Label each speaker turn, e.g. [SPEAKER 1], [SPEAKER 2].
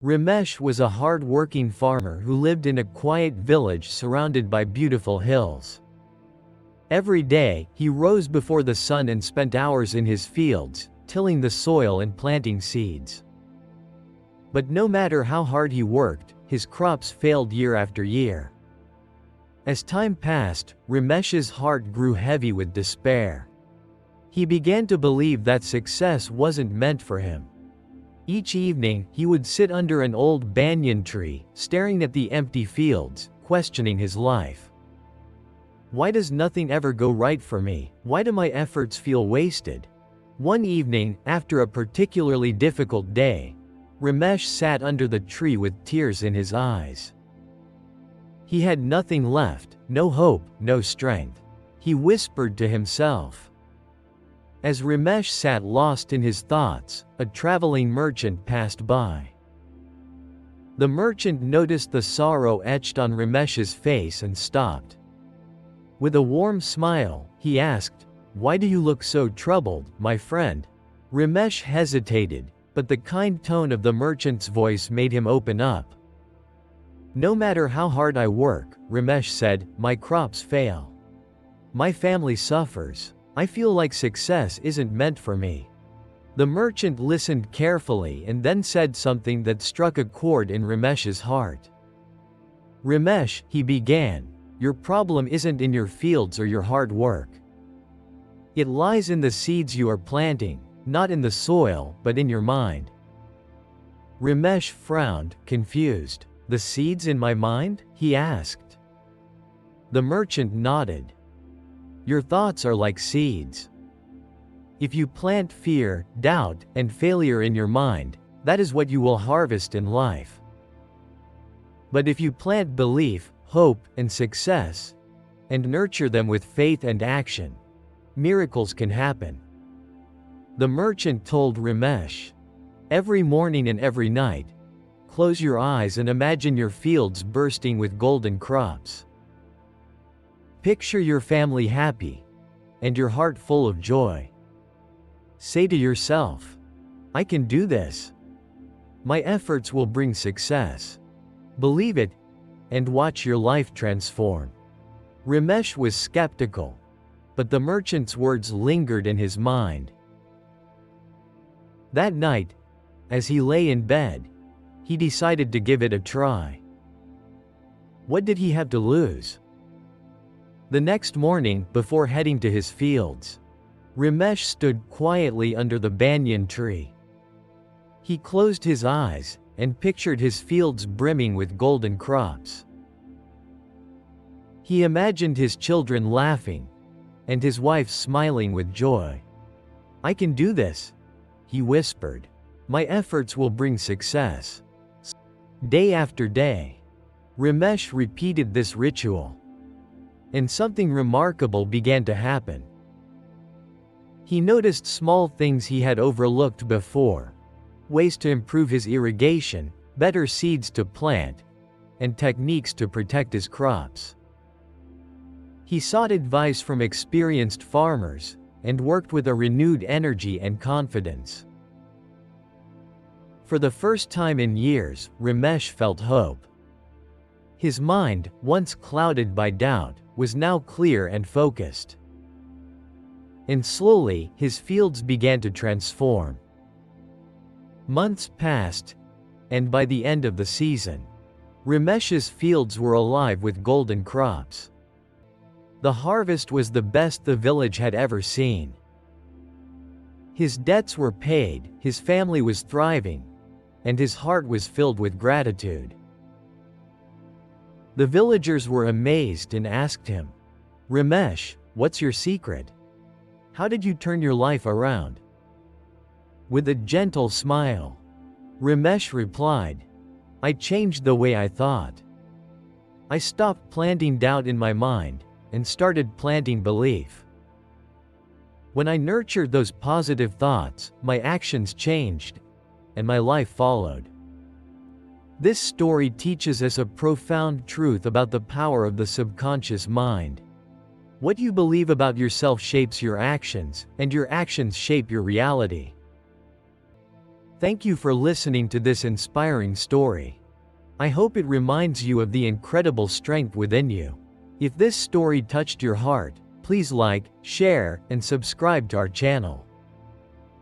[SPEAKER 1] Ramesh was a hard-working farmer who lived in a quiet village surrounded by beautiful hills. Every day, he rose before the sun and spent hours in his fields, tilling the soil and planting seeds. But no matter how hard he worked, his crops failed year after year. As time passed, Ramesh's heart grew heavy with despair. He began to believe that success wasn't meant for him. Each evening, he would sit under an old banyan tree, staring at the empty fields, questioning his life. Why does nothing ever go right for me? Why do my efforts feel wasted? One evening, after a particularly difficult day, Ramesh sat under the tree with tears in his eyes. He had nothing left, no hope, no strength. He whispered to himself. As Ramesh sat lost in his thoughts, a traveling merchant passed by. The merchant noticed the sorrow etched on Ramesh's face and stopped. With a warm smile, he asked, "Why do you look so troubled, my friend?" Ramesh hesitated, but the kind tone of the merchant's voice made him open up. "No matter how hard I work," Ramesh said, "my crops fail. My family suffers. I feel like success isn't meant for me." The merchant listened carefully and then said something that struck a chord in Ramesh's heart. "Ramesh," he began, "your problem isn't in your fields or your hard work. It lies in the seeds you are planting, not in the soil, but in your mind." Ramesh frowned, confused. "The seeds in my mind?" he asked. The merchant nodded. "Your thoughts are like seeds. If you plant fear, doubt, and failure in your mind, that is what you will harvest in life. But if you plant belief, hope, and success, and nurture them with faith and action, miracles can happen." The merchant told Ramesh, "Every morning and every night, close your eyes and imagine your fields bursting with golden crops. Picture your family happy, and your heart full of joy. Say to yourself, 'I can do this. My efforts will bring success.' Believe it, and watch your life transform." Ramesh was skeptical, but the merchant's words lingered in his mind. That night, as he lay in bed, he decided to give it a try. What did he have to lose? The next morning, before heading to his fields, Ramesh stood quietly under the banyan tree. He closed his eyes and pictured his fields brimming with golden crops. He imagined his children laughing, and his wife smiling with joy. "I can do this," he whispered. "My efforts will bring success." Day after day, Ramesh repeated this ritual. And something remarkable began to happen. He noticed small things he had overlooked before: ways to improve his irrigation, better seeds to plant, and techniques to protect his crops. He sought advice from experienced farmers, and worked with a renewed energy and confidence. For the first time in years, Ramesh felt hope. His mind, once clouded by doubt, was now clear and focused. And slowly, his fields began to transform. Months passed, and by the end of the season, Ramesh's fields were alive with golden crops. The harvest was the best the village had ever seen. His debts were paid, his family was thriving, and his heart was filled with gratitude. The villagers were amazed and asked him, "Ramesh, what's your secret? How did you turn your life around?" With a gentle smile, Ramesh replied, "I changed the way I thought. I stopped planting doubt in my mind, and started planting belief. When I nurtured those positive thoughts, my actions changed, and my life followed." This story teaches us a profound truth about the power of the subconscious mind. What you believe about yourself shapes your actions, and your actions shape your reality. Thank you for listening to this inspiring story. I hope it reminds you of the incredible strength within you. If this story touched your heart, please like, share, and subscribe to our channel.